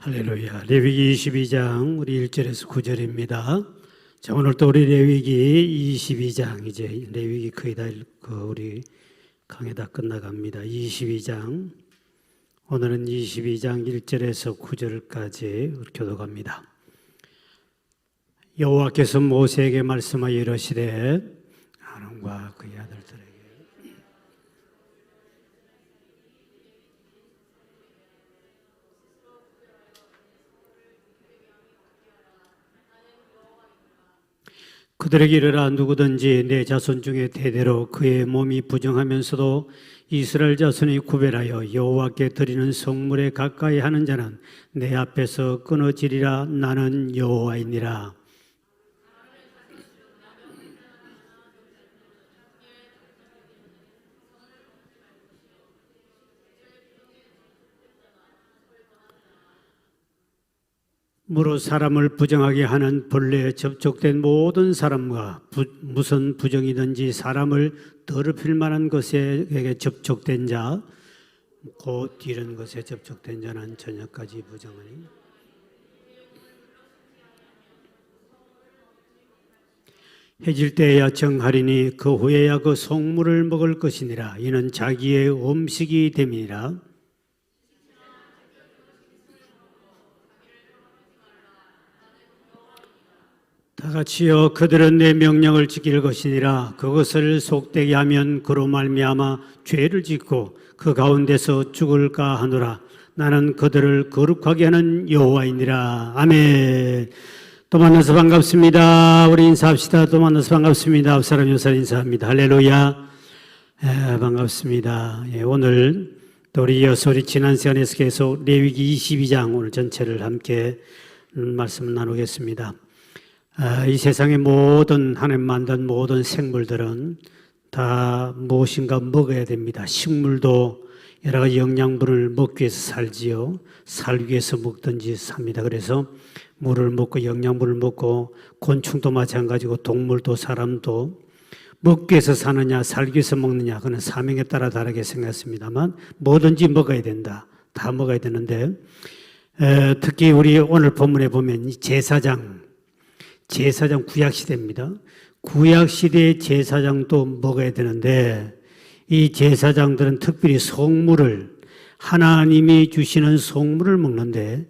할렐루야. 레위기 22장 우리 1절에서 9절입니다. 자, 오늘 또 우리 레위기 22장 이제 레위기 거의 다 우리 강의 다 끝나갑니다. 22장 오늘은 22장 1절에서 9절까지 교독합니다. 여호와께서 모세에게 말씀하여 이르시되 아론과 그의 아들들에게 그들에게 이르라. 누구든지 내 자손 중에 대대로 그의 몸이 부정하면서도 이스라엘 자손이 구별하여 여호와께 드리는 성물에 가까이 하는 자는 내 앞에서 끊어지리라. 나는 여호와이니라. 무릇 사람을 부정하게 하는 벌레에 접촉된 모든 사람과 무슨 부정이든지 사람을 더럽힐 만한 것에 접촉된 자, 곧 이런 것에 접촉된 자는 저녁까지 부정하니 해질 때에야 정하리니 그 후에야 그 속물을 먹을 것이니라. 이는 자기의 음식이 됨이니라. 다 같이여 그들은 내 명령을 지킬 것이니라. 그것을 속되게 하면 그로 말미암아 죄를 짓고 그 가운데서 죽을까 하노라. 나는 그들을 거룩하게 하는 여호와이니라. 아멘. 또 만나서 반갑습니다. 우리 인사합시다. 또 만나서 반갑습니다. 앞사람 옆사람 인사합니다. 할렐루야. 반갑습니다. 오늘 또 우리 이어서 우리 지난 시간에서 계속 레위기 22장 오늘 전체를 함께 말씀을 나누겠습니다. 이 세상의 모든 하나님 만든 모든 생물들은 다 무엇인가 먹어야 됩니다. 식물도 여러 가지 영양분을 먹기 위해서 살지요. 살기 위해서 먹든지 삽니다. 그래서 물을 먹고 영양분을 먹고 곤충도 마찬가지고 동물도 사람도 먹기 위해서 사느냐 살기 위해서 먹느냐 그는 사명에 따라 다르게 생각했습니다만 뭐든지 먹어야 된다. 다 먹어야 되는데 특히 우리 오늘 본문에 보면 이 제사장 구약시대입니다. 구약시대의 제사장도 먹어야 되는데 이 제사장들은 특별히 속물을 하나님이 주시는 속물을 먹는데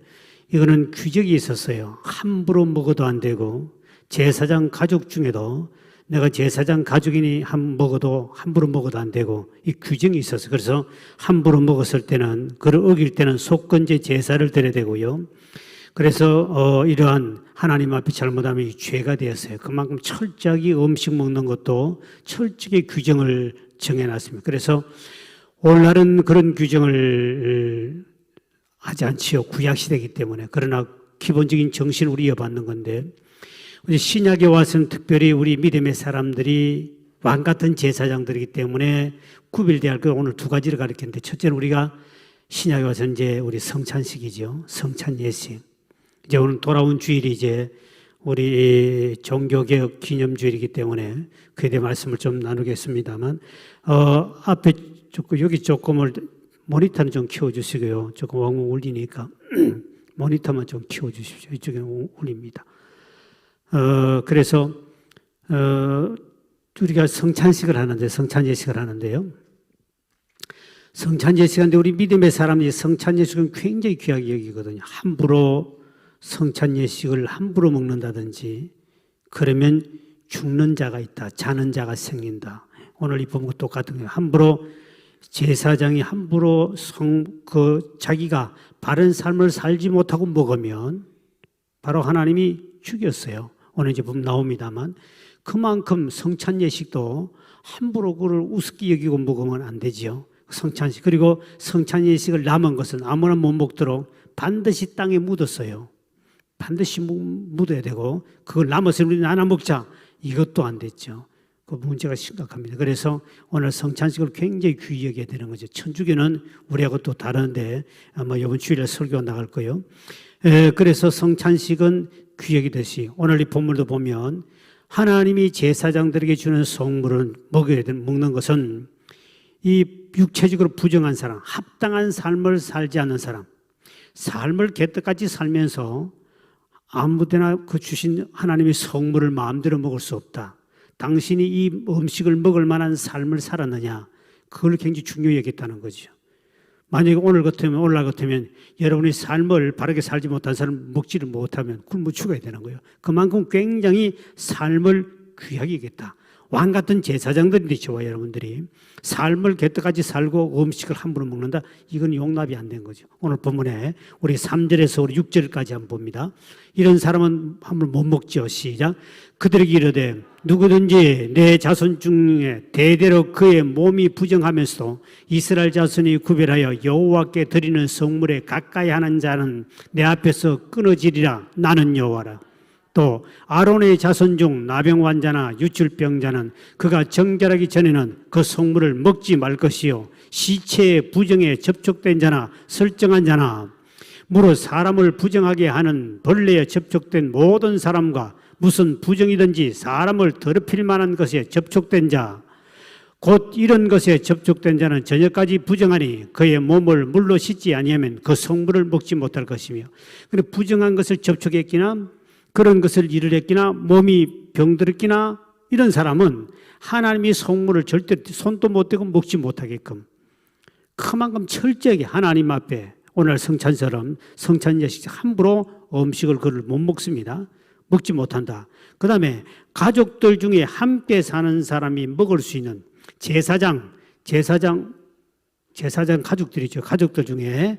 이거는 규정이 있었어요. 함부로 먹어도 안 되고 제사장 가족 중에도 내가 제사장 가족이니 먹어도 함부로 먹어도 안 되고 이 규정이 있었어요. 그래서 함부로 먹었을 때는 그를 어길 때는 속건제 제사를 드려야 되고요. 그래서 이러한 하나님 앞에 잘못하면 이 죄가 되었어요. 그만큼 철저하게 음식 먹는 것도 철저하게 규정을 정해놨습니다. 그래서 오늘날은 그런 규정을 하지 않지요. 구약시대이기 때문에. 그러나 기본적인 정신을 우리 이어받는 건데 우리 신약에 와서는 특별히 우리 믿음의 사람들이 왕같은 제사장들이기 때문에 구별돼야 할 거 오늘 두 가지를 가르쳤는데 첫째는 우리가 신약에 와서 이제 우리 성찬식이죠. 성찬예식. 이제 오늘 돌아온 주일이 이제 우리 종교개혁 기념주일이기 때문에 그에 대해 말씀을 좀 나누겠습니다만 앞에 조금 여기 조금을 모니터는 좀 키워주시고요. 조금 엉엉 울리니까 모니터만 좀 키워주십시오. 이쪽에 울립니다. 그래서 우리가 성찬식을 하는데 성찬예식을 하는데요. 성찬예식인데 우리 믿음의 사람이 성찬예식은 굉장히 귀하게 여기거든요. 함부로 성찬예식을 함부로 먹는다든지 그러면 죽는 자가 있다. 자는 자가 생긴다. 오늘 이 본문과 똑같은 거예요. 함부로 제사장이 함부로 자기가 바른 삶을 살지 못하고 먹으면 바로 하나님이 죽였어요. 오늘 이제 보면 나옵니다만 그만큼 성찬예식도 함부로 그를 우습게 여기고 먹으면 안 되지요. 성찬식. 그리고 성찬예식을 남은 것은 아무나 못 먹도록 반드시 땅에 묻었어요. 반드시 묻어야 되고 그걸 남았으면 우리 나눠 먹자. 이것도 안 됐죠. 그 문제가 심각합니다. 그래서 오늘 성찬식을 굉장히 귀히 여겨야 되는 거죠. 천주교는 우리하고 또 다른데 아마 이번 주일에 설교 나갈 거예요. 그래서 성찬식은 귀히 여기듯이 오늘 이 본문도 보면 하나님이 제사장들에게 주는 속물을 먹는 것은 이 육체적으로 부정한 사람, 합당한 삶을 살지 않는 사람, 삶을 개떡같이 살면서 아무데나 그 주신 하나님의 성물을 마음대로 먹을 수 없다. 당신이 이 음식을 먹을 만한 삶을 살았느냐? 그걸 굉장히 중요히 여겼다는 거죠. 만약에 오늘날 같으면 여러분이 삶을 바르게 살지 못한 사람 먹지를 못하면 굶어 죽어야 되는 거예요. 그만큼 굉장히 삶을 귀하게 여겼다. 왕 같은 제사장들인데 저와 여러분들이 삶을 개떡같이 살고 음식을 함부로 먹는다? 이건 용납이 안 된 거죠. 오늘 본문에 우리 3절에서 우리 6절까지 한번 봅니다. 이런 사람은 함부로 못 먹죠. 시작. 그들에게 이르되 누구든지 내 자손 중에 대대로 그의 몸이 부정하면서도 이스라엘 자손이 구별하여 여호와께 드리는 성물에 가까이 하는 자는 내 앞에서 끊어지리라. 나는 여호와라. 또 아론의 자손 중 나병 환자나 유출병자는 그가 정결하기 전에는 그 성물을 먹지 말 것이요 시체의 부정에 접촉된 자나 설정한 자나 무릇 사람을 부정하게 하는 벌레에 접촉된 모든 사람과 무슨 부정이든지 사람을 더럽힐 만한 것에 접촉된 자 곧 이런 것에 접촉된 자는 저녁까지 부정하니 그의 몸을 물로 씻지 아니하면 그 성물을 먹지 못할 것이며 근데 부정한 것을 접촉했기나 그런 것을 일을 했기나 몸이 병들었기나 이런 사람은 하나님의 성물을 절대 손도 못 대고 먹지 못하게끔 그만큼 철저하게 하나님 앞에 오늘 성찬처럼 성찬예식 함부로 음식을 그를 못 먹습니다. 먹지 못한다. 그 다음에 가족들 중에 함께 사는 사람이 먹을 수 있는 제사장 가족들이죠. 가족 중에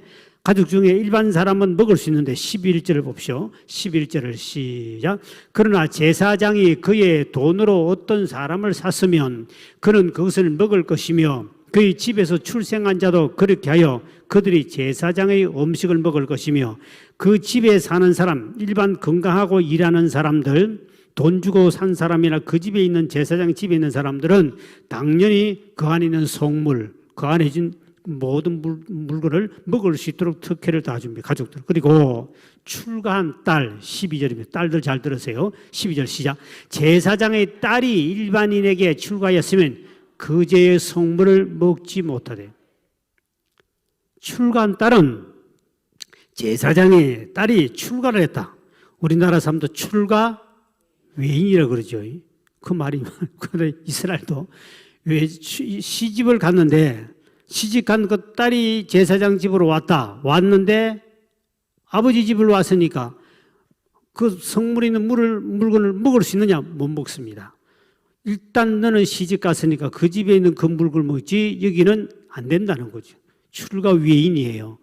일반 사람은 먹을 수 있는데 11절을 봅시오. 11절을 시작. 그러나 제사장이 그의 돈으로 어떤 사람을 샀으면 그는 그것을 먹을 것이며 그의 집에서 출생한 자도 그렇게 하여 그들이 제사장의 음식을 먹을 것이며 그 집에 사는 사람, 일반 건강하고 일하는 사람들, 돈 주고 산 사람이나 그 집에 있는 제사장 집에 있는 사람들은 당연히 그 안에 있는 성물, 그 안에 있는 모든 물건을 먹을 수 있도록 특혜를 다 줍니다. 가족들. 그리고 출가한 딸 12절입니다. 딸들 잘 들으세요. 12절 시작. 제사장의 딸이 일반인에게 출가하였으면 그 죄의 성물을 먹지 못하되. 출가한 딸은 제사장의 딸이 출가를 했다. 우리나라 사람도 출가 외인이라고 그러죠. 그 말이 이스라엘도 왜 시집을 갔는데 시집간 그 딸이 제사장 집으로 왔는데 아버지 집을 왔으니까 그 성물 있는 물건을 먹을 수 있느냐? 못 먹습니다. 일단 너는 시집 갔으니까 그 집에 있는 그 물건을 먹지 여기는 안 된다는 거죠. 출가 외인이에요.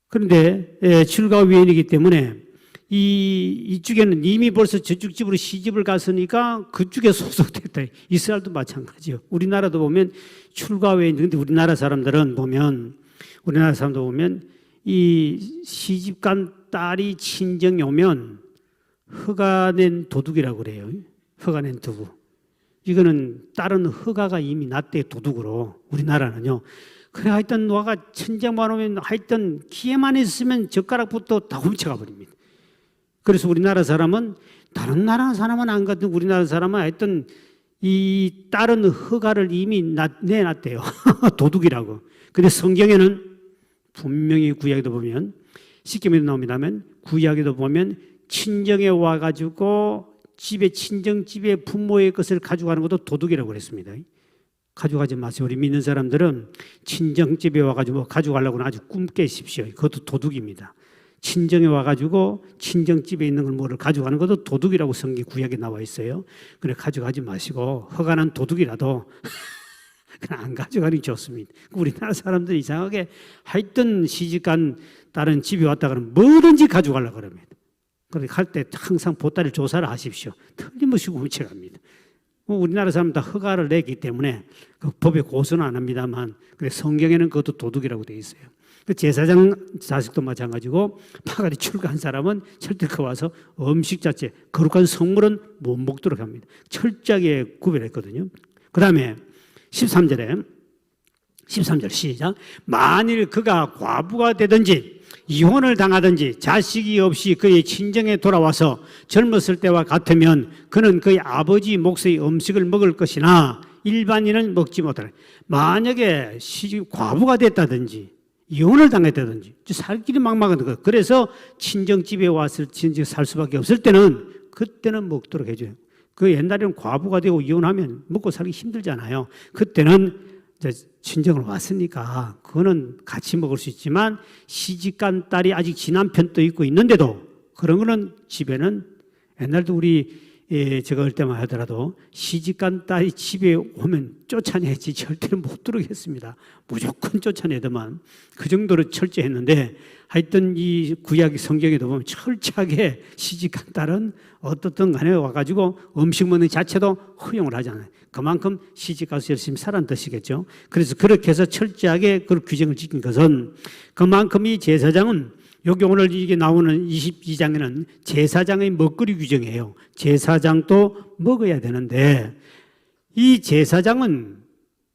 그런데 출가 외인이기 때문에 이쪽에는 이미 벌써 저쪽 집으로 시집을 갔으니까 그쪽에 소속됐다. 이스라엘도 마찬가지요. 우리나라도 보면 출가 외인, 근데 우리나라 사람들 보면 이 시집 간 딸이 친정에 오면 허가 낸 도둑이라고 그래요. 허가 낸 도둑. 이거는 딸은 허가가 이미 났대 도둑으로. 우리나라는요. 그래 하여튼 너가 천장만 오면 하여튼 기회만 있으면 젓가락부터 다 훔쳐가 버립니다. 그래서 우리나라 사람은 다른 나라 사람은 안 같은 우리나라 사람은 하여튼 이 딸은 허가를 이미 내놨대요. 도둑이라고. 근데 성경에는 분명히 구약에도 보면 십계명에도 나옵니다만 구약에도 보면 친정에 와가지고 친정집에 부모의 것을 가져가는 것도 도둑이라고 그랬습니다. 가져가지 마세요. 우리 믿는 사람들은 친정집에 와가지고 가져가려고는 아주 꿈 깨십시오. 그것도 도둑입니다. 친정에 와가지고 친정집에 있는 걸 뭐를 가져가는 것도 도둑이라고 성경 구약에 나와 있어요. 그래 가져가지 마시고 허가난 도둑이라도 그냥 안 가져가는 게 좋습니다. 우리나라 사람들이 이상하게 하여튼 시집간 딸은 집에 왔다 그러면 뭐든지 가져가려고 그럽니다. 그러니까 할 때 항상 보따리 조사를 하십시오. 틀림없이 훔쳐갑니다. 우리나라 사람은 다 허가를 내기 때문에 그 법에 고소는 안 합니다만 그래 성경에는 그것도 도둑이라고 되어 있어요. 그 제사장 자식도 마찬가지고 파가리 출가한 사람은 절대 그 와서 음식 자체 거룩한 성물은 못 먹도록 합니다. 철저하게 구별했거든요. 그 다음에 13절 시작. 만일 그가 과부가 되든지 이혼을 당하든지 자식이 없이 그의 친정에 돌아와서 젊었을 때와 같으면 그는 그의 아버지 몫의 음식을 먹을 것이나 일반인은 먹지 못하라. 만약에 과부가 됐다든지 이혼을 당했다든지 살 길이 막막한 거예요. 그래서 친정집에 와서 친정 살 수밖에 없을 때는 그때는 먹도록 해줘요. 그 옛날에는 과부가 되고 이혼하면 먹고 살기 힘들잖아요. 그때는 이제 친정을 왔으니까 그거는 같이 먹을 수 있지만 시집간 딸이 아직 지남편도 있고 있는데도 그런 거는 집에는 옛날도 우리 제가 올 때만 하더라도 시집간 딸이 집에 오면 쫓아내지 절대로 못 들어오겠습니다. 무조건 쫓아내더만 그 정도로 철저했는데 하여튼 이 구약 성경에도 보면 철저하게 시집간 딸은 어떻든 간에 와가지고 음식 먹는 자체도 허용을 하잖아요. 그만큼 시집가서 열심히 살아는 뜻이겠죠. 그래서 그렇게 해서 철저하게 그 규정을 지킨 것은 그만큼 이 제사장은 여기 오늘 이게 나오는 22장에는 제사장의 먹거리 규정이에요. 제사장도 먹어야 되는데 이 제사장은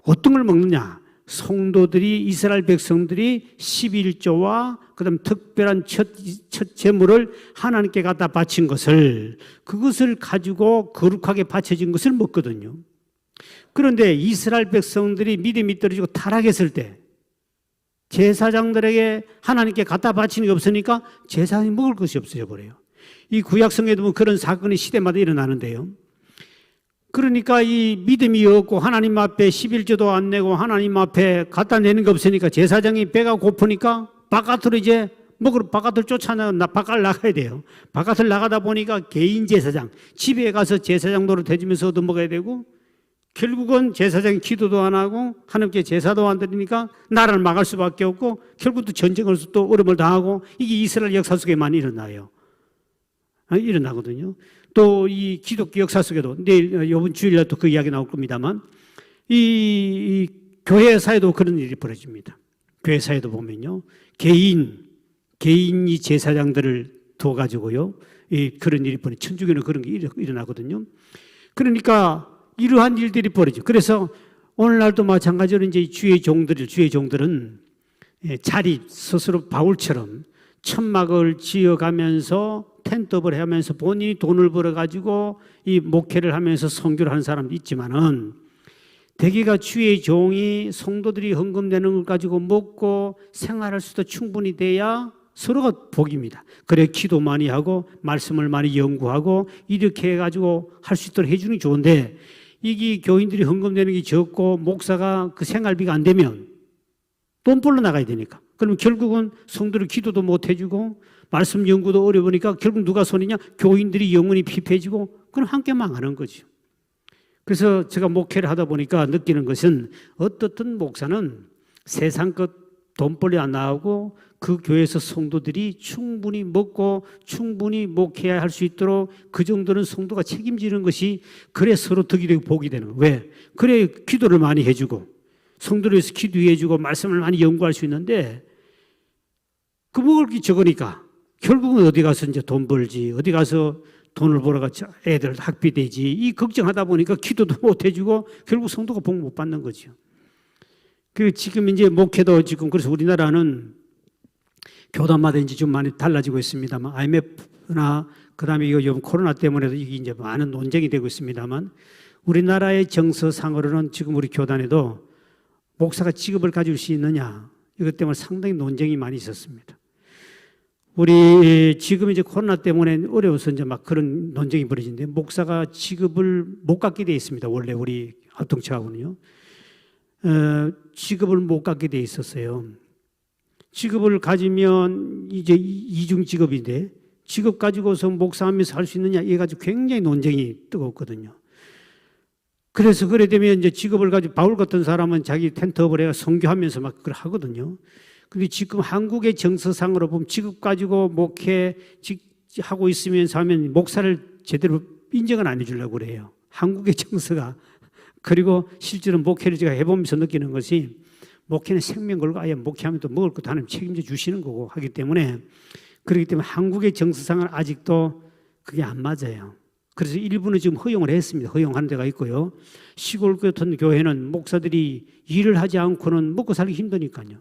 어떤 걸 먹느냐? 성도들이 이스라엘 백성들이 11조와 그다음 특별한 첫 제물을 하나님께 갖다 바친 것을 그것을 가지고 거룩하게 바쳐진 것을 먹거든요. 그런데 이스라엘 백성들이 믿음이 떨어지고 타락했을 때 제사장들에게 하나님께 갖다 바치는 게 없으니까 제사장이 먹을 것이 없어져 버려요. 이 구약성에도 보면 그런 사건이 시대마다 일어나는데요. 그러니까 이 믿음이 없고 하나님 앞에 11조도 안 내고 하나님 앞에 갖다 내는 게 없으니까 제사장이 배가 고프니까 바깥으로 이제 먹으러 바깥을 쫓아나 바깥을 나가야 돼요. 바깥을 나가다 보니까 개인 제사장 집에 가서 제사장 노릇 해주면서 얻어 먹어야 되고 결국은 제사장이 기도도 안 하고 하나님께 제사도 안 드리니까 나라를 막을 수밖에 없고 결국 또 전쟁을 또 어려움을 당하고 이게 이스라엘 역사 속에 많이 일어나요. 일어나거든요. 또 이 기독교 역사 속에도 내일 이번 주일날 또 그 이야기 나올 겁니다만 이 교회사에도 그런 일이 벌어집니다. 교회사에도 보면요. 개인이 제사장들을 둬가지고요. 그런 일이 벌어져. 천주교는 그런 게 일어나거든요. 그러니까 이러한 일들이 벌어져. 그래서 오늘날도 마찬가지로 이제 주의 종들은 자리 스스로 바울처럼 천막을 지어가면서 텐트업을 하면서 본인이 돈을 벌어가지고 이 목회를 하면서 선교를 하는 사람도 있지만은 대개가 주의 종이 성도들이 헌금 내는 걸 가지고 먹고 생활할 수도 충분히 돼야 서로가 복입니다. 그래 기도 많이 하고 말씀을 많이 연구하고 이렇게 해가지고 할 수 있도록 해주는 게 좋은데 이게 교인들이 헌금 내는 게 적고 목사가 그 생활비가 안 되면 돈 벌러 나가야 되니까 그러면 결국은 성도를 기도도 못 해주고 말씀 연구도 어려우니까 결국 누가 손이냐? 교인들이 영혼이 피폐해지고 그럼 함께 망하는 거죠. 그래서 제가 목회를 하다 보니까 느끼는 것은 어떻든 목사는 세상 것 돈 벌려 안 나오고 그 교회에서 성도들이 충분히 먹고 충분히 목회해야 할 수 있도록 그 정도는 성도가 책임지는 것이 그래 서로 덕이 되고 복이 되는 거예요. 왜? 그래 기도를 많이 해주고 성도를 위해서 기도해주고 말씀을 많이 연구할 수 있는데 그 먹을 게 적으니까 결국은 어디 가서 이제 돈 벌지 어디 가서 돈을 벌어가지고 애들 학비 되지 이 걱정하다 보니까 기도도 못 해주고 결국 성도가 복 못 받는 거죠. 그 지금 이제 목회도 지금 그래서 우리나라는 교단마다 이제 좀 많이 달라지고 있습니다만 IMF나 그다음에 이거 코로나 때문에도 이게 이제 많은 논쟁이 되고 있습니다만 우리나라의 정서상으로는 지금 우리 교단에도 목사가 직업을 가질 수 있느냐 이것 때문에 상당히 논쟁이 많이 있었습니다. 우리 지금 이제 코로나 때문에 어려워서 이제 막 그런 논쟁이 벌어지는데 목사가 직업을 못 갖게 돼 있습니다. 원래 우리 합동체하고는요. 직업을 못 갖게 돼 있었어요. 직업을 가지면 이제 이중 직업인데 직업 가지고서 목사하면서 할 수 있느냐 이게 가지고 굉장히 논쟁이 뜨겁거든요. 그래서 그래 되면 이제 직업을 가지고 바울 같은 사람은 자기 텐트업을 해가 선교하면서 막 그걸 하거든요. 근데 지금 한국의 정서상으로 보면 직업 가지고 목회 하고 있으면서 하면 목사를 제대로 인정을 안 해주려고 그래요. 한국의 정서가. 그리고 실제로 목회를 제가 해보면서 느끼는 것이 목회는 생명 걸고 아예 목회하면 또 먹을 것도 하나님 책임져 주시는 거고 하기 때문에 그렇기 때문에 한국의 정서상은 아직도 그게 안 맞아요. 그래서 일부는 지금 허용을 했습니다. 허용하는 데가 있고요. 시골 같은 교회는 목사들이 일을 하지 않고는 먹고 살기 힘드니까요.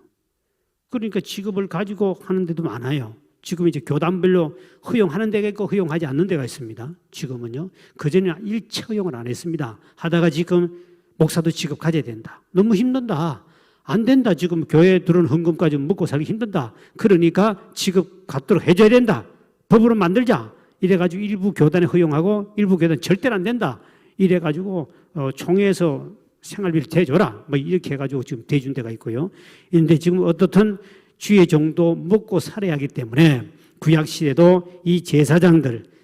그러니까 직업을 가지고 하는 데도 많아요. 지금 이제 교단별로 허용하는 데가 있고 허용하지 않는 데가 있습니다. 지금은요. 그전에는 일체 허용을 안 했습니다. 하다가 지금 목사도 직업 가져야 된다. 너무 힘든다. 안 된다. 지금 교회 들어온 헌금까지 먹고 살기 힘든다. 그러니까 지급 갖도록 해줘야 된다. 법으로 만들자. 이래가지고 일부 교단에 허용하고 일부 교단 절대로 안 된다. 이래가지고 총회에서 생활비를 대줘라. 뭐 이렇게 해가지고 지금 대준 데가 있고요. 그런데 지금 어떻든 주의 종도 먹고 살아야 하기 때문에 구약시대도 이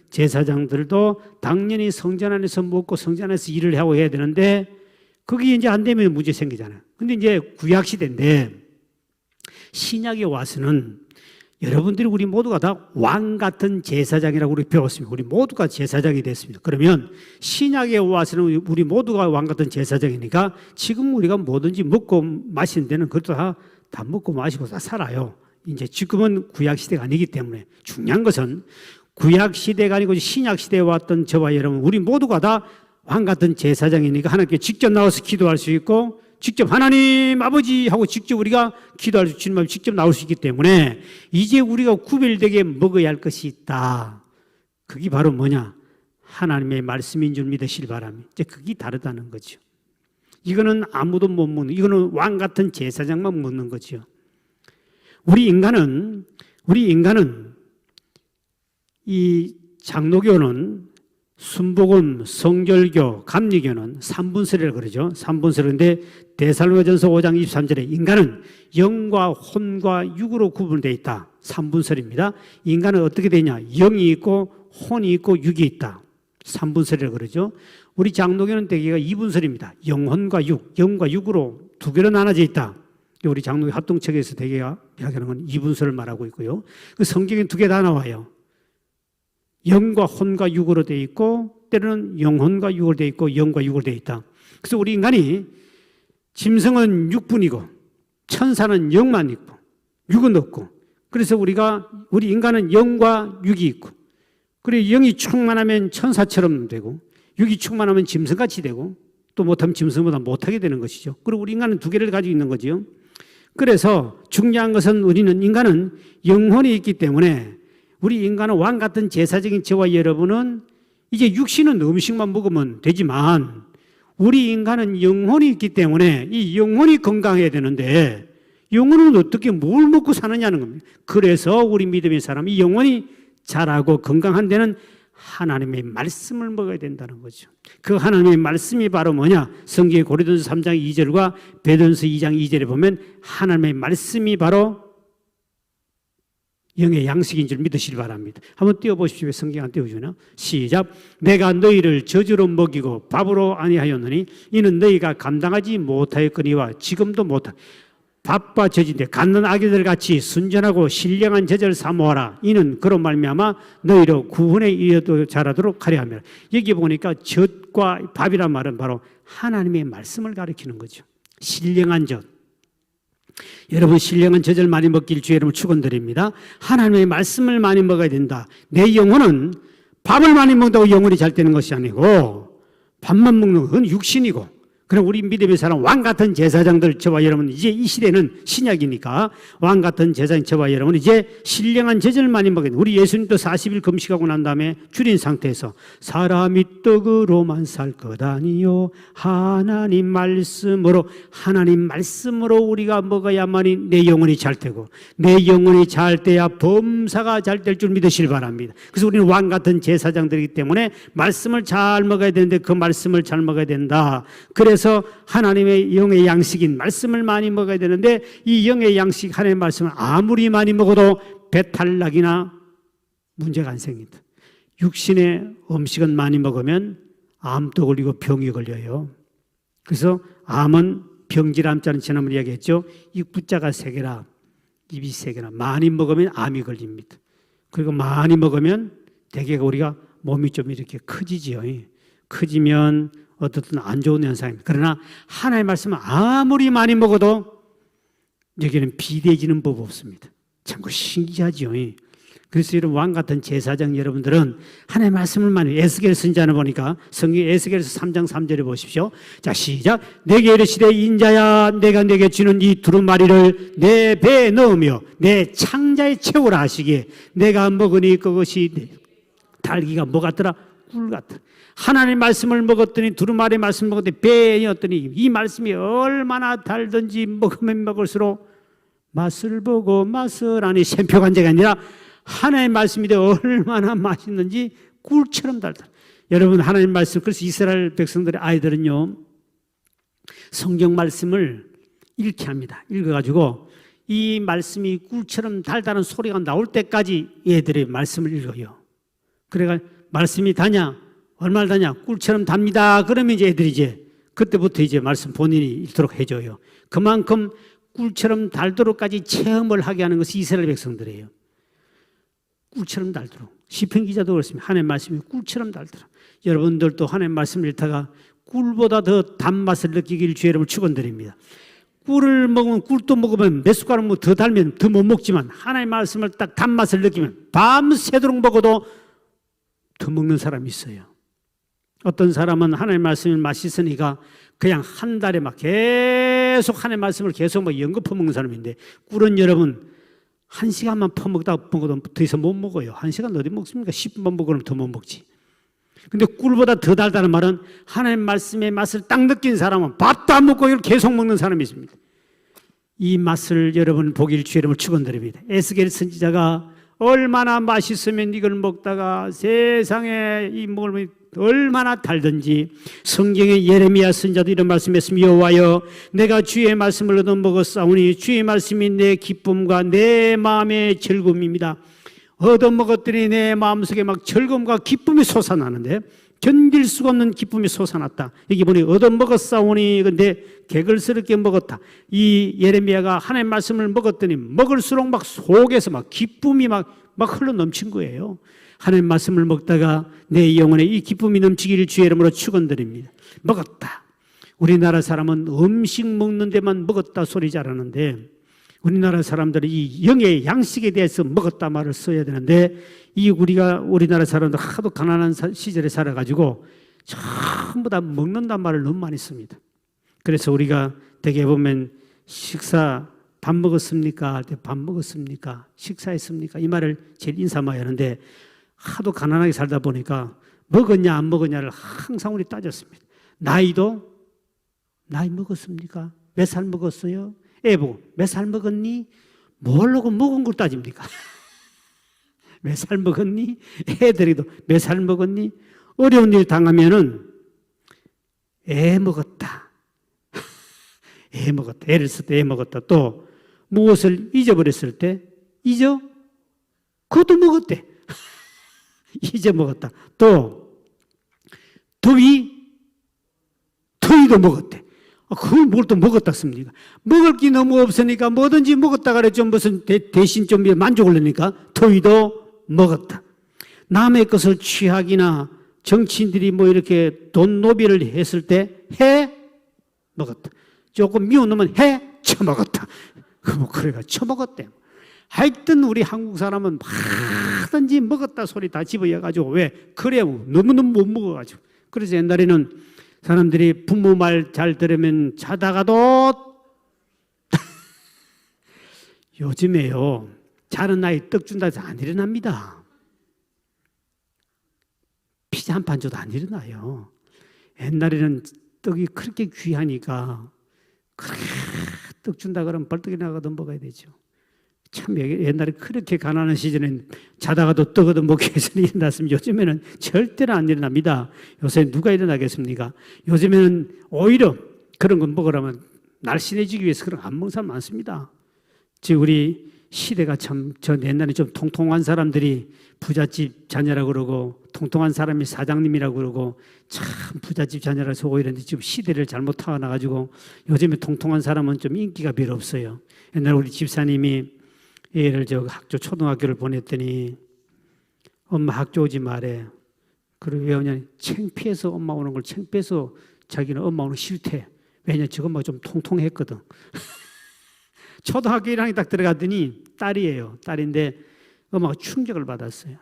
제사장들도 당연히 성전 안에서 먹고 성전 안에서 일을 하고 해야 되는데 그게 이제 안 되면 문제 생기잖아요. 근데 이제 구약시대인데 신약에 와서는 여러분들이 우리 모두가 다 왕 같은 제사장이라고 우리 배웠습니다. 우리 모두가 제사장이 됐습니다. 그러면 신약에 와서는 우리 모두가 왕 같은 제사장이니까 지금 우리가 뭐든지 먹고 마시는 데는 그것도 다 먹고 마시고 다 살아요. 이제 지금은 구약시대가 아니기 때문에 중요한 것은 구약시대가 아니고 신약시대에 왔던 저와 여러분 우리 모두가 다 왕 같은 제사장이니까 하나님께 직접 나와서 기도할 수 있고 직접 하나님 아버지 하고 직접 우리가 기도할 수 주님 앞에 직접 나올 수 있기 때문에 이제 우리가 구별되게 먹어야 할 것이 있다. 그게 바로 뭐냐? 하나님의 말씀인 줄 믿으시기 바랍니다. 이제 그게 다르다는 거죠. 이거는 아무도 못 먹는, 이거는 왕 같은 제사장만 먹는 거죠. 우리 인간은 이 장로교는 순복음, 성결교, 감리교는 삼분설이라고 그러죠. 삼분설인데 데살로니가전서 5장 23절에 인간은 영과 혼과 육으로 구분되어 있다. 삼분설입니다. 인간은 어떻게 되냐? 영이 있고 혼이 있고 육이 있다. 삼분설이라고 그러죠. 우리 장로교는 대개가 이분설입니다. 영혼과 육, 영과 육으로 두 개로 나눠져 있다. 우리 장로교 합동책에서 대개가 이야기하는 건 이분설을 말하고 있고요. 그 성경에 두 개 다 나와요. 영과 혼과 육으로 되어 있고 때로는 영혼과 육으로 되어 있고 영과 육으로 되어 있다. 그래서 우리 인간이 짐승은 육분이고 천사는 영만 있고 육은 없고 그래서 우리 인간은 영과 육이 있고 그리고 영이 충만하면 천사처럼 되고 육이 충만하면 짐승같이 되고 또 못하면 짐승보다 못하게 되는 것이죠. 그리고 우리 인간은 두 개를 가지고 있는 거죠. 그래서 중요한 것은 인간은 영혼이 있기 때문에 우리 인간은 왕 같은 제사적인 저와 여러분은 이제 육신은 음식만 먹으면 되지만 우리 인간은 영혼이 있기 때문에 이 영혼이 건강해야 되는데 영혼은 어떻게 뭘 먹고 사느냐는 겁니다. 그래서 우리 믿음의 사람이 영혼이 자라고 건강한 데는 하나님의 말씀을 먹어야 된다는 거죠. 그 하나님의 말씀이 바로 뭐냐? 성경의 고린도서 3장 2절과 베드로전서 2장 2절에 보면 하나님의 말씀이 바로 영의 양식인 줄 믿으시기 바랍니다. 한번 띄워보십시오. 왜 성경 안 띄워주나? 시작. 내가 너희를 저주로 먹이고 밥으로 아니하였느니 이는 너희가 감당하지 못하였거니와 지금도 못하. 밥과 젖인데 갖는 아기들 같이 순전하고 신령한 젖을 사모하라. 이는 그로 말미암아 너희로 구원에 이르도 자라도록 하려 함이라. 여기 보니까 젖과 밥이란 말은 바로 하나님의 말씀을 가리키는 거죠. 신령한 젖. 여러분 신령한 젖을 많이 먹길 주의 이름으로 축원드립니다. 하나님의 말씀을 많이 먹어야 된다. 내 영혼은 밥을 많이 먹는다고 영혼이 잘 되는 것이 아니고 밥만 먹는 건 육신이고 그럼 우리 믿음의 사람 왕 같은 제사장들 저와 여러분 이제 이 시대는 신약이니까 왕 같은 제사장 저와 여러분 이제 신령한 젖을 많이 먹어야 된다. 우리 예수님도 40일 금식하고 난 다음에 줄인 상태에서 사람이 떡으로만 살 것 아니요 하나님 말씀으로 우리가 먹어야만이 내 영혼이 잘 되고 내 영혼이 잘 돼야 범사가 잘 될 줄 믿으시길 바랍니다. 그래서 우리는 왕 같은 제사장들이기 때문에 말씀을 잘 먹어야 되는데 그 말씀을 잘 먹어야 된다. 그래서 하나님의 영의 양식인 말씀을 많이 먹어야 되는데 이 영의 양식 하나님의 말씀을 아무리 많이 먹어도 배탈락이나 문제가 안 생긴다. 육신의 음식은 많이 먹으면 암도 걸리고 병이 걸려요. 그래서 암은 병질암자는 지난번에 이야기했죠. 이 부자가 3개라 입이 3개라 많이 먹으면 암이 걸립니다. 그리고 많이 먹으면 대개가 우리가 몸이 좀 이렇게 커지지요. 커지면 어떻든 안 좋은 현상입니다. 그러나 하나님의 말씀은 아무리 많이 먹어도 여기는 비대해지는 법 없습니다. 참고 신기하지요. 그래서 이런 왕 같은 제사장 여러분들은 하나님의 말씀을 많이 에스겔 선지자는 보니까 성경 에스겔서 3장 3절에 보십시오. 자 시작. 내게 이르시되 인자야 내가 내게 주는 이 두루마리를 내 배에 넣으며 내 창자에 채우라 하시기에 내가 먹으니 그것이 달기가 뭐 같더라? 꿀 같아. 하나님의 말씀을 먹었더니 두루마리 말씀을 먹었더니 배였더니 이 말씀이 얼마나 달든지 먹으면 먹을수록 맛을 보고 맛을 아니 샘표관제가 아니라 하나님의 말씀이 얼마나 맛있는지 꿀처럼 달다. 여러분 하나님 말씀, 그래서 이스라엘 백성들의 아이들은요 성경 말씀을 읽게 합니다. 읽어가지고 이 말씀이 꿀처럼 달다는 소리가 나올 때까지 얘들이 말씀을 읽어요. 그래가 말씀이 다냐? 얼마나 다냐? 꿀처럼 답니다. 그러면 이제 애들이 이제 그때부터 이제 말씀 본인이 읽도록 해줘요. 그만큼 꿀처럼 달도록까지 체험을 하게 하는 것이 이스라엘 백성들이에요. 꿀처럼 달도록. 시편 기자도 그렇습니다. 하나님의 말씀이 꿀처럼 달도록. 여러분들도 하나님의 말씀을 읽다가 꿀보다 더 단맛을 느끼길 주의 이름으로 축원드립니다. 꿀을 먹으면 꿀도 먹으면 몇 숟가락 더 달면 더 못 먹지만 하나님의 말씀을 딱 단맛을 느끼면 밤새도록 먹어도 더 먹는 사람이 있어요. 어떤 사람은 하나님의 말씀이 맛있으니까 그냥 한 달에 막 계속 하나님의 말씀을 계속 막 연거 퍼먹는 사람인데 꿀은 여러분 1시간만 퍼먹다 먹어도 더 이상 못 먹어요. 1시간 어디 먹습니까? 10분 먹으면 더 못 먹지. 근데 꿀보다 더 달다는 말은 하나님 말씀의 맛을 딱 느낀 사람은 밥도 안 먹고 이걸 계속 먹는 사람이 있습니다. 이 맛을 여러분 보길 주의 이름으로 축원드립니다. 에스겔 선지자가 얼마나 맛있으면 이걸 먹다가 세상에 이 먹으면 얼마나 달든지 성경의 예레미야 선지자도 이런 말씀했습니다. 여호와여 내가 주의 말씀을 얻어 먹었사오니 주의 말씀이 내 기쁨과 내 마음의 즐거움입니다. 얻어먹었더니 내 마음속에 막 즐거움과 기쁨이 솟아나는데 견딜 수가 없는 기쁨이 솟아났다. 여기 보니 얻어먹었사오니 근데 개걸스럽게 먹었다. 이 예레미야가 하나님의 말씀을 먹었더니 먹을수록 막 속에서 막 기쁨이 막 흘러 넘친 거예요. 하나님의 말씀을 먹다가 내 영혼에 이 기쁨이 넘치기를 주의 이름으로 축원드립니다. 먹었다. 우리나라 사람은 음식 먹는 데만 먹었다 소리 잘하는데 우리나라 사람들은 이 영의 양식에 대해서 먹었다 말을 써야 되는데 우리나라 사람들 하도 가난한 시절에 살아가지고 전부 다 먹는다 말을 너무 많이 씁니다. 그래서 우리가 되게 보면 식사 밥 먹었습니까? 할 때 밥 먹었습니까? 식사했습니까? 이 말을 제일 인사마야 하는데 하도 가난하게 살다 보니까 먹었냐 안 먹었냐를 항상 우리 따졌습니다. 나이 먹었습니까? 몇 살 먹었어요? 애 보고 몇 살 먹었니? 모르고 먹은 걸 따집니까? 몇 살 먹었니? 애들이도 몇 살 먹었니? 어려운 일 당하면은 애 먹었다. 애 먹었다. 애를 쓸 때 애 먹었다. 또 무엇을 잊어버렸을 때 그것도 먹었대. 잊어먹었다. 또 더위도 먹었대. 그걸 뭘 또 먹었다 씁니까? 먹을 게 너무 없으니까 뭐든지 먹었다 그래 좀 무슨 대신 좀 만족을 내니까 더위도 먹었다. 남의 것을 취하기나 정치인들이 뭐 이렇게 돈 노비를 했을 때 해 먹었다. 조금 미워놓으면 해 처먹었다. 그래가 처먹었대. 하여튼 우리 한국 사람은 뭐든지 먹었다 소리 다 집어여가지고 왜? 그래 너무너무 못 먹어가지고. 그래서 옛날에는 사람들이 부모 말 잘 들으면 자다가도 요즘에요 자는 나이 떡 준다 해서 안 일어납니다. 피자 한 판 줘도 안 일어나요. 옛날에는 떡이 그렇게 귀하니까 그렇게 떡 준다 그러면 벌떡 일어나가도 먹어야 되죠. 참 옛날에 그렇게 가난한 시절엔 자다가도 떡 얻어 먹기 위해서 일어났으면 요즘에는 절대로 안 일어납니다. 요새 누가 일어나겠습니까? 요즘에는 오히려 그런 건 먹으라면 날씬해지기 위해서 그런 거 안 먹는 사람 많습니다. 지금 우리 시대가 참 저 옛날에 좀 통통한 사람들이 부잣집 자녀라고 그러고 통통한 사람이 사장님이라고 그러고 참 부잣집 자녀라고 속고 이랬는데 지금 시대를 잘못 타나가지고 요즘에 통통한 사람은 좀 인기가 별로 없어요. 옛날 우리 집사님이 애를 초등학교를 보냈더니 엄마 학교 오지 말래. 그리고 왜 오냐? 창피해서 엄마 오는 걸 창피해서 자기는 엄마 오는 거 싫대. 왜냐? 저 엄마가 좀 통통했거든. 초등학교 1학년 딱 들어갔더니 딸이에요. 딸인데 엄마가 충격을 받았어요.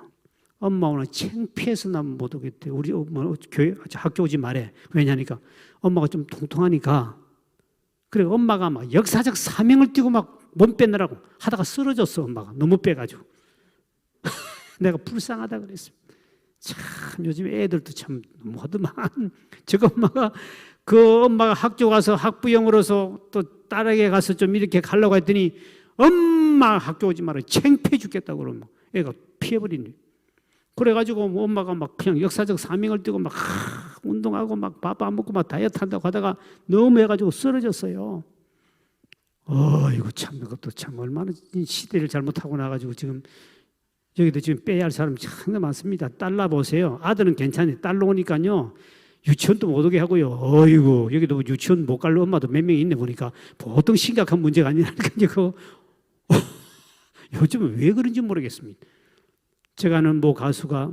엄마 오늘 창피해서 난 못 오겠대. 우리 엄마 학교 오지 말래. 왜냐니까 엄마가 좀 통통하니까. 그래 엄마가 막 역사적 사명을 띠고 막 몸 빼느라고 하다가 쓰러졌어. 엄마가 너무 빼가지고. 내가 불쌍하다 그랬습니다. 참 참 요즘 애들도 참 뭐더만 저 엄마가 그 엄마가 학교 가서 학부형으로서 또 딸에게 가서 좀 이렇게 가려고 했더니 엄마 학교 오지 마라 창피해 죽겠다고 그러면 애가 피해버리네. 그래가지고 뭐 엄마가 막 그냥 역사적 사명을 띠고 막 운동하고 막 밥 안 먹고 막 다이어트 한다고 하다가 너무 해가지고 쓰러졌어요. 이거 참 이것도 참 얼마나 시대를 잘못하고 나가지고 지금 여기도 지금 빼야 할 사람이 참 많습니다. 딸 낳아보세요. 아들은 괜찮아요. 딸 놓으니까요. 유치원도 못 오게 하고요. 어이구, 여기도 유치원 못 갈 엄마도 몇 명 있네 보니까 보통 심각한 문제가 아니라니까 그 요즘은 왜 그런지 모르겠습니다. 제가 아는 모 가수가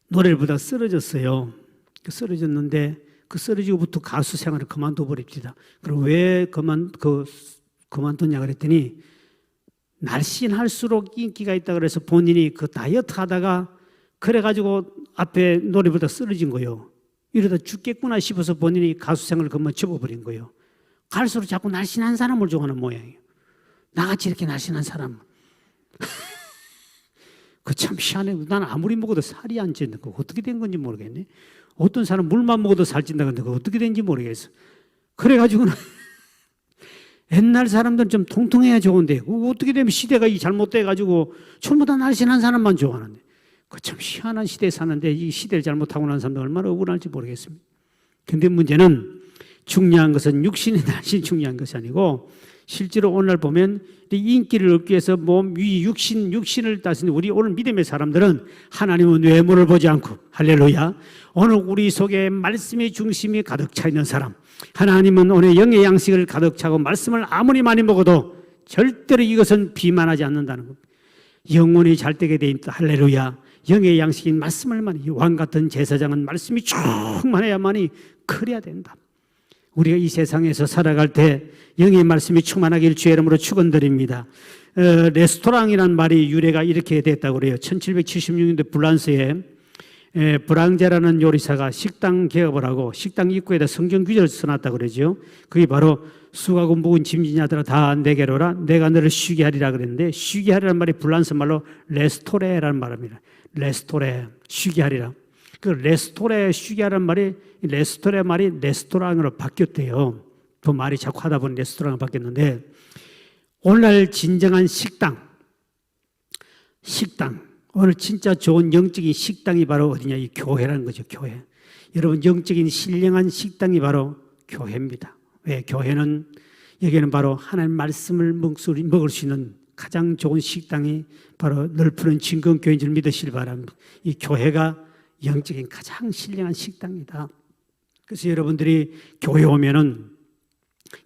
노래를 부르다 쓰러졌어요. 쓰러졌는데 그 쓰러지고부터 가수 생활을 그만둬 버립니다. 그럼 왜 그만뒀냐 그랬더니 날씬할수록 인기가 있다 그래서 본인이 그 다이어트 하다가 그래가지고 앞에 노래 부르다 쓰러진 거예요. 이러다 죽겠구나 싶어서 본인이 가수 생활을 그만 접어버린 거예요. 갈수록 자꾸 날씬한 사람을 좋아하는 모양이에요. 나같이 이렇게 날씬한 사람. 그 참 희한해. 나는 아무리 먹어도 살이 안 찌는 거 어떻게 된 건지 모르겠네. 어떤 사람 물만 먹어도 살찐다 근데 그거 어떻게 된지 모르겠어. 그래가지고는 옛날 사람들은 좀 통통해야 좋은데 어떻게 되면 시대가 잘못돼가지고 전부 다 날씬한 사람만 좋아하는데 그 참 희한한 시대에 사는데 이 시대를 잘못하고 난 사람들 얼마나 억울할지 모르겠습니다. 근데 문제는 중요한 것은 육신의 날씬이 중요한 것이 아니고 실제로 오늘 보면 인기를 얻기 위해서 몸 위 육신을 따지는 우리 오늘 믿음의 사람들은 하나님은 외모를 보지 않고 할렐루야. 오늘 우리 속에 말씀의 중심이 가득 차 있는 사람, 하나님은 오늘 영의 양식을 가득 차고 말씀을 아무리 많이 먹어도 절대로 이것은 비만하지 않는다는 겁니다. 영혼이 잘되게 돼 있다. 할렐루야. 영의 양식인 말씀을 많이 왕 같은 제사장은 말씀이 충만해야만이 커야 된다. 우리가 이 세상에서 살아갈 때 영의 말씀이 충만하길 주의 이름으로 축원드립니다. 레스토랑이라는 말이 유래가 이렇게 됐다고 그래요. 1776년도 불란스에 브랑제라는 요리사가 식당 개업을 하고 식당 입구에다 성경 규절을 써놨다고 그러죠. 그게 바로 수고하고 무거운 짐진자들아 다 내게로 오라 내가 너를 쉬게 하리라 그랬는데 쉬게 하리라는 말이 불란스 말로 레스토레라는 말입니다. 레스토레 쉬게 하리라. 그 레스토레 쉬게 하라는 말이 레스토레 말이 레스토랑으로 바뀌었대요. 그 말이 자꾸 하다 보니 레스토랑으로 바뀌었는데 오늘날 진정한 식당 오늘 진짜 좋은 영적인 식당이 바로 어디냐 이 교회라는 거죠. 교회. 여러분 영적인 신령한 식당이 바로 교회입니다. 왜? 교회는 여기는 바로 하나님 말씀을 먹을 수 있는 가장 좋은 식당이 바로 넓은 진건교회인 줄 믿으시길 바랍니다. 이 교회가 영적인 가장 신령한 식당이다. 그래서 여러분들이 교회 오면은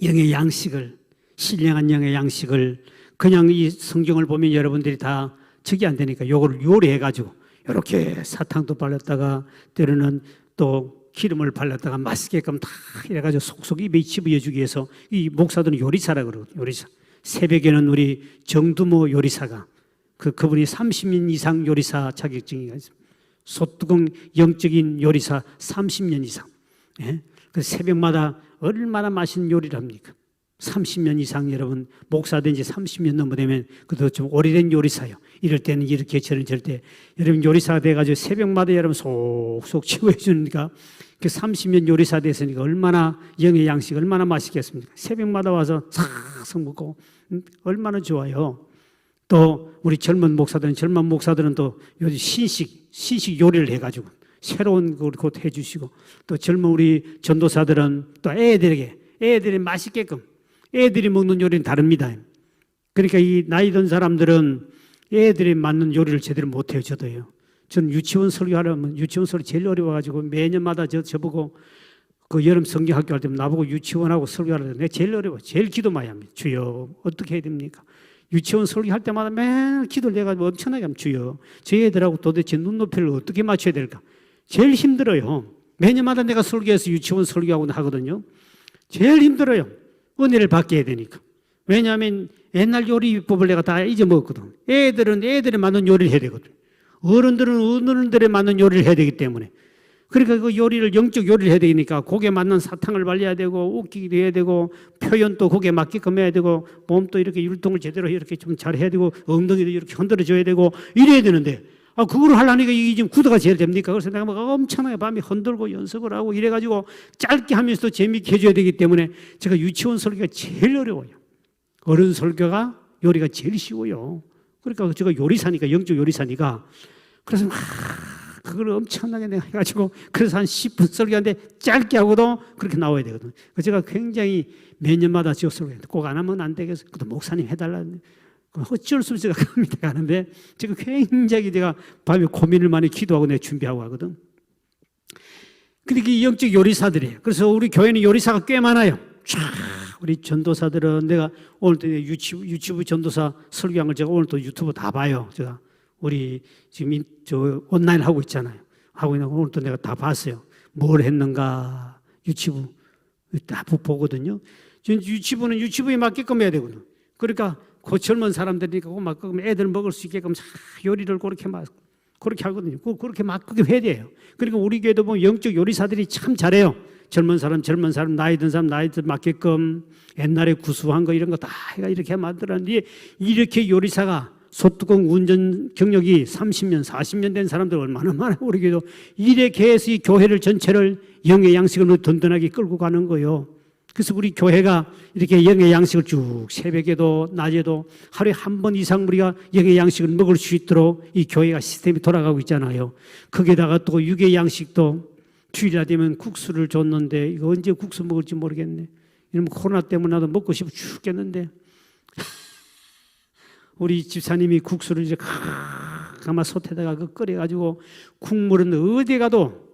영의 양식을 신령한 영의 양식을 그냥 이 성경을 보면 여러분들이 다 적이 안 되니까 요거를 요리해가지고 이렇게 사탕도 발랐다가 때로는 또 기름을 발랐다가 맛있게끔 다 이래가지고 속속 입에 집어주기 위해서 이 목사들은 요리사라 그러거든요. 요리사. 새벽에는 우리 정두모 요리사가 그분이 30년 이상 요리사 자격증이 있습니다. 소뚜껑 영적인 요리사 30년 이상. 예? 그 새벽마다 얼마나 맛있는 요리를 합니까? 30년 이상 여러분 목사 된 지 30년 넘어되면 그것도 좀 오래된 요리사요. 이럴 때는 이렇게 저럴 때 여러분 요리사가 돼가지고 새벽마다 여러분 속속 치고해 주니까 그 30년 요리사 됐으니까 얼마나 영의 양식 얼마나 맛있겠습니까? 새벽마다 와서 싹싹 먹고 얼마나 좋아요. 또 우리 젊은 목사들은 또 요즘 신식 요리를 해가지고 새로운 걸 곧 해주시고 또 젊은 우리 전도사들은 또 애들이 맛있게끔 애들이 먹는 요리는 다릅니다. 그러니까 이 나이 든 사람들은 애들이 맞는 요리를 제대로 못해요. 저도요. 저는 유치원 설교하려면 유치원 설교 제일 어려워가지고 매년마다 저보고 그 여름 성경학교 할 때 나보고 유치원하고 설교하려면 내가 제일 어려워. 제일 기도 많이 합니다. 주여 어떻게 해야 됩니까? 유치원 설교할 때마다 매일 기도를 내가지고 엄청나게 하면 주여 저 애들하고 도대체 눈높이를 어떻게 맞춰야 될까? 제일 힘들어요. 매년마다 내가 설교해서 유치원 설교하고 하거든요. 제일 힘들어요. 은혜를 받게 해야 되니까. 왜냐하면 옛날 요리법을 내가 다 잊어먹었거든. 애들은 애들에 맞는 요리를 해야 되거든. 어른들은 어른들에 맞는 요리를 해야 되기 때문에. 그러니까 그 요리를 영적 요리를 해야 되니까 거기에 맞는 사탕을 발려야 되고 웃기기도 해야 되고 표현도 거기에 맞게끔 해야 되고 몸도 이렇게 율동을 제대로 이렇게 좀 잘 해야 되고 엉덩이도 이렇게 흔들어 줘야 되고 이래야 되는데 그걸 하려니까 이게 지금 구도가 제일 됩니까? 그래서 내가 막 엄청나게 밤에 흔들고 연습을 하고 이래가지고 짧게 하면서도 재미있게 해줘야 되기 때문에 제가 유치원 설교가 제일 어려워요. 어른 설교가 요리가 제일 쉬워요. 그러니까 제가 요리사니까, 영적 요리사니까. 그래서 막 그걸 엄청나게 내가 해가지고 그래서 한 10분 설교하는데 짧게 하고도 그렇게 나와야 되거든요. 제가 굉장히 몇 년마다 지역 설교했는데 꼭 안 하면 안 되겠어. 그것도 목사님 해달라는데 어쩔 수 없이 제가 갑니다 가는데 지금 굉장히 제가 밤에 고민을 많이 기도하고 내가 준비하고 하거든. 근데 이 영적 요리사들이에요. 그래서 우리 교회는 요리사가 꽤 많아요. 우리 전도사들은 내가 오늘 또 유치부 전도사 설교한 걸 제가 오늘 또 유튜브 다 봐요. 제가 우리 지금 저 온라인 하고 있잖아요. 하고 있는 거 오늘 또 내가 다 봤어요. 뭘 했는가 유치부 다 보거든요. 유치부는 유치부에 맞게끔 해야 되거든. 그러니까 그 젊은 사람들이니까 그 애들 먹을 수 있게끔 요리를 그렇게 하거든요. 그렇게 맞게 해야 돼요. 그러니까 우리 교회도 보면 영적 요리사들이 참 잘해요. 젊은 사람, 나이 든 사람, 나이 든 맞게끔 옛날에 구수한 거 이런 거 다 이렇게 만들었는데 이렇게 요리사가 소뚜껑 운전 경력이 30년, 40년 된 사람들 얼마나 많아요. 우리 교회도 이렇게 해서 이 교회를 전체를 영의 양식으로 든든하게 끌고 가는 거예요. 그래서 우리 교회가 이렇게 영의 양식을 쭉 새벽에도 낮에도 하루에 한 번 이상 우리가 영의 양식을 먹을 수 있도록 이 교회가 시스템이 돌아가고 있잖아요. 거기다가 또 육의 양식도 주일이나 되면 국수를 줬는데 이거 언제 국수 먹을지 모르겠네. 이러면 코로나 때문에 나도 먹고 싶어 죽겠는데 우리 집사님이 국수를 이제 가마솥에다가 끓여가지고 국물은 어디 가도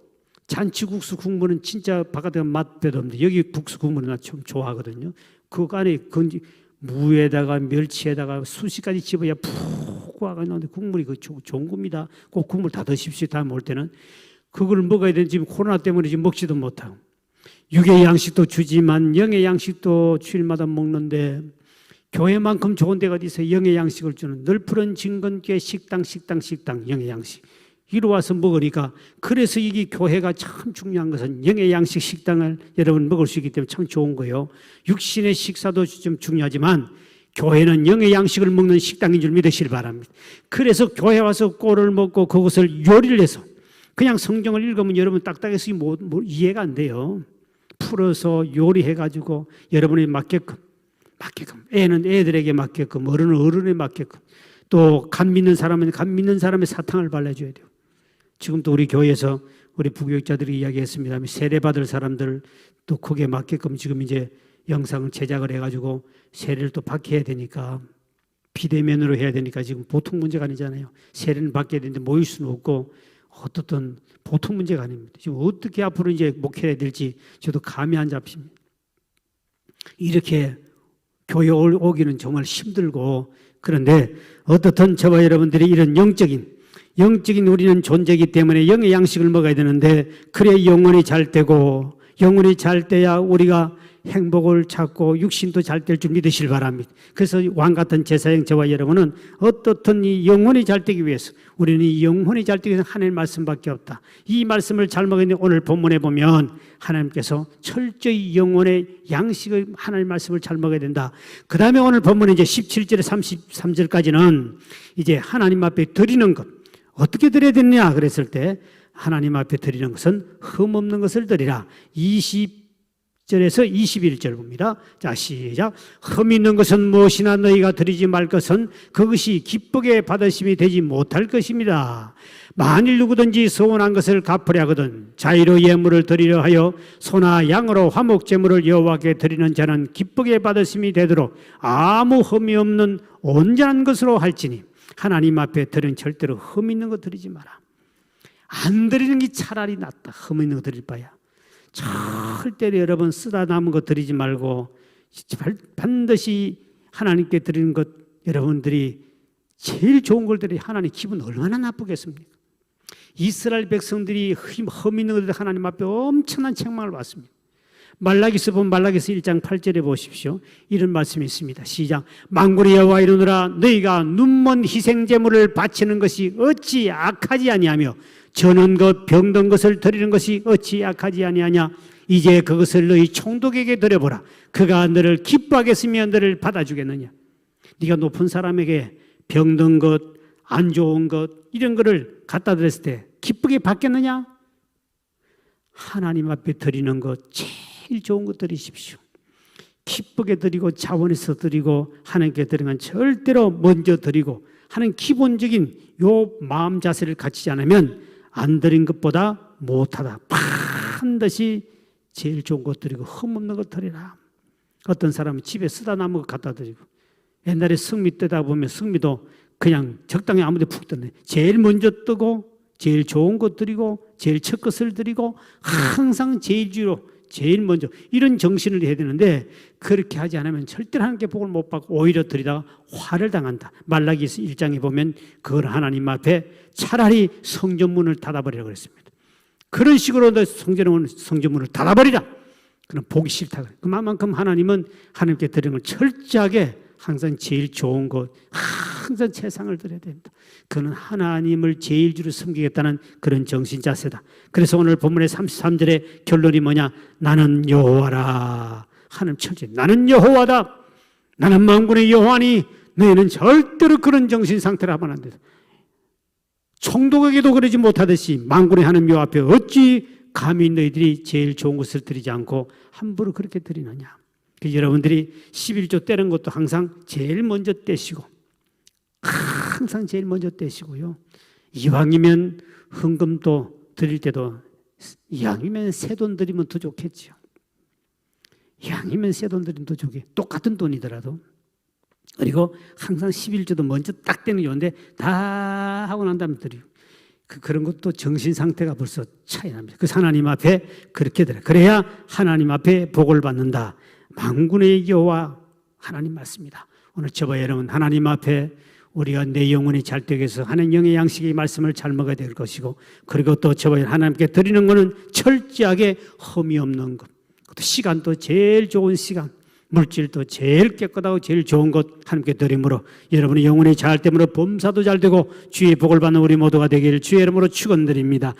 잔치국수 국물은 진짜 바깥에 맛배도 없는데 여기 국수 국물은 나 좀 좋아하거든요. 그 안에 무에다가 멸치에다가 수시까지 집어야 푹 와가 나오는데 국물이 그 좋은 겁니다. 꼭 국물 다 드십시오. 다음에 올 때는 그걸 먹어야 되는데 지금 코로나 때문에 지금 먹지도 못하고 육의 양식도 주지만 영의 양식도 주일마다 먹는데 교회만큼 좋은 데가 어디 있어요? 영의 양식을 주는 널푸른 진건교회 식당 영의 양식 이리 와서 먹으니까 그래서 이게 교회가 참 중요한 것은 영의 양식 식당을 여러분 먹을 수 있기 때문에 참 좋은 거예요. 육신의 식사도 좀 중요하지만 교회는 영의 양식을 먹는 식당인 줄 믿으시길 바랍니다. 그래서 교회 와서 꼴을 먹고 그것을 요리를 해서 그냥 성경을 읽으면 여러분 딱딱해서 이해가 안 돼요. 풀어서 요리해가지고 여러분이 맞게끔 애는 애들에게 맞게끔 어른은 어른에 맞게끔 또 간 믿는 사람은 간 믿는 사람의 사탕을 발라줘야 돼요. 지금도 우리 교회에서 우리 부교육자들이 이야기했습니다. 세례받을 사람들 또 그게 맞게끔 지금 이제 영상을 제작을 해가지고 세례를 또 받게 해야 되니까 비대면으로 해야 되니까 지금 보통 문제가 아니잖아요. 세례는 받게 되는데 모일 수는 없고 어떻든 보통 문제가 아닙니다. 지금 어떻게 앞으로 이제 목회해야 될지 저도 감이 안 잡힙니다. 이렇게 교회 오기는 정말 힘들고 그런데 어떻든 저와 여러분들이 이런 영적인 우리는 존재이기 때문에 영의 양식을 먹어야 되는데 그래야 영혼이 잘 되고 영혼이 잘 돼야 우리가 행복을 찾고 육신도 잘 될 줄 믿으시길 바랍니다. 그래서 왕같은 제사장 저와 여러분은 어떻든 이 영혼이 잘 되기 위해서 우리는 이 영혼이 잘 되기 위해서 하나님의 말씀밖에 없다. 이 말씀을 잘 먹었는데 오늘 본문에 보면 하나님께서 철저히 영혼의 양식을 하나님의 말씀을 잘 먹어야 된다. 그 다음에 오늘 본문에 이제 17절에 33절까지는 이제 하나님 앞에 드리는 것 어떻게 드려야 되느냐 그랬을 때 하나님 앞에 드리는 것은 흠없는 것을 드리라. 20절에서 21절 봅니다. 자, 시작. 흠 있는 것은 무엇이나 너희가 드리지 말 것은 그것이 기쁘게 받으심이 되지 못할 것입니다. 만일 누구든지 서원한 것을 갚으려 하거든 자의로 예물을 드리려 하여 소나 양으로 화목 제물을 여호와께 드리는 자는 기쁘게 받으심이 되도록 아무 흠이 없는 온전한 것으로 할지니 하나님 앞에 드리는 절대로 흠 있는 거 드리지 마라. 안 드리는 게 차라리 낫다. 흠 있는 거 드릴 바야. 절대로 여러분 쓰다 남은 거 드리지 말고 반드시 하나님께 드리는 것 여러분들이 제일 좋은 걸 드려야 하나님 기분 얼마나 나쁘겠습니까? 이스라엘 백성들이 흠 있는 것들 하나님 앞에 엄청난 책망을 받습니다. 말라기서 보면 말라기서 1장 8절에 보십시오. 이런 말씀이 있습니다. 시작. 만군의 여호와 이르노라 너희가 눈먼 희생제물을 바치는 것이 어찌 악하지 아니하며 저는 것 병든 것을 드리는 것이 어찌 악하지 아니하냐. 이제 그것을 너희 총독에게 드려보라. 그가 너를 기뻐하겠으며 너를 받아주겠느냐. 네가 높은 사람에게 병든 것 안 좋은 것 이런 거를 갖다 드렸을 때 기쁘게 받겠느냐? 하나님 앞에 드리는 것 제일 좋은 것 드리십시오. 기쁘게 드리고 자원해서 드리고 하나님께 드리는 건 절대로 먼저 드리고 하는 기본적인 요 마음 자세를 갖추지 않으면 안 드린 것보다 못하다. 반드시 제일 좋은 것 드리고 흠없는 것 드리라. 어떤 사람은 집에 쓰다 남은 것 갖다 드리고 옛날에 승미 뜨다 보면 승미도 그냥 적당히 아무 데 푹 떴네. 제일 먼저 뜨고 제일 좋은 것 드리고 제일 첫 것을 드리고 항상 제일 주로 제일 먼저 이런 정신을 해야 되는데 그렇게 하지 않으면 절대로 하나님께 복을 못 받고 오히려 드리다가 화를 당한다. 말라기서 1장에 보면 그걸 하나님 앞에 차라리 성전문을 닫아버리라고 그랬습니다. 그런 식으로 성전문을 닫아버리라. 그럼 보기 싫다. 그만큼 하나님은 하나님께 드리는 걸 철저하게 항상 제일 좋은 것, 항상 최상을 드려야 됩니다. 그는 하나님을 제일 주로 섬기겠다는 그런 정신 자세다. 그래서 오늘 본문의 33절의 결론이 뭐냐? 나는 여호와라. 하나님 철저히 나는 여호와다. 나는 만군의 여호와니 너희는 절대로 그런 정신 상태를 하면 안 된다. 총독에게도 그러지 못하듯이 만군의 하나님 여호와 앞에 어찌 감히 너희들이 제일 좋은 것을 드리지 않고 함부로 그렇게 드리느냐. 여러분들이 11조 떼는 것도 항상 제일 먼저 떼시고 항상 제일 먼저 떼시고요. 이왕이면 헌금도 드릴 때도 이왕이면 새 돈 드리면 더 좋겠죠. 이왕이면 새 돈 드리면 더 좋게. 똑같은 돈이더라도. 그리고 항상 11조도 먼저 딱 떼는 게 좋은데 다 하고 난 다음에 드리고. 그런 것도 정신 상태가 벌써 차이 납니다. 그 하나님 앞에 그렇게 드려. 그래야 하나님 앞에 복을 받는다. 만군의 여호와 하나님 맞습니다. 오늘 저와 여러분 하나님 앞에 우리가 내 영혼이 잘 되기 위해서 하나님 영의 양식의 말씀을 잘 먹어야 될 것이고 그리고 또 저와 하나님께 드리는 것은 철저하게 흠이 없는 것. 또 시간도 제일 좋은 시간. 물질도 제일 깨끗하고 제일 좋은 것 하나님께 드림으로 여러분의 영혼이 잘 되므로 범사도 잘 되고 주의 복을 받는 우리 모두가 되기를 주의 이름으로 축원드립니다.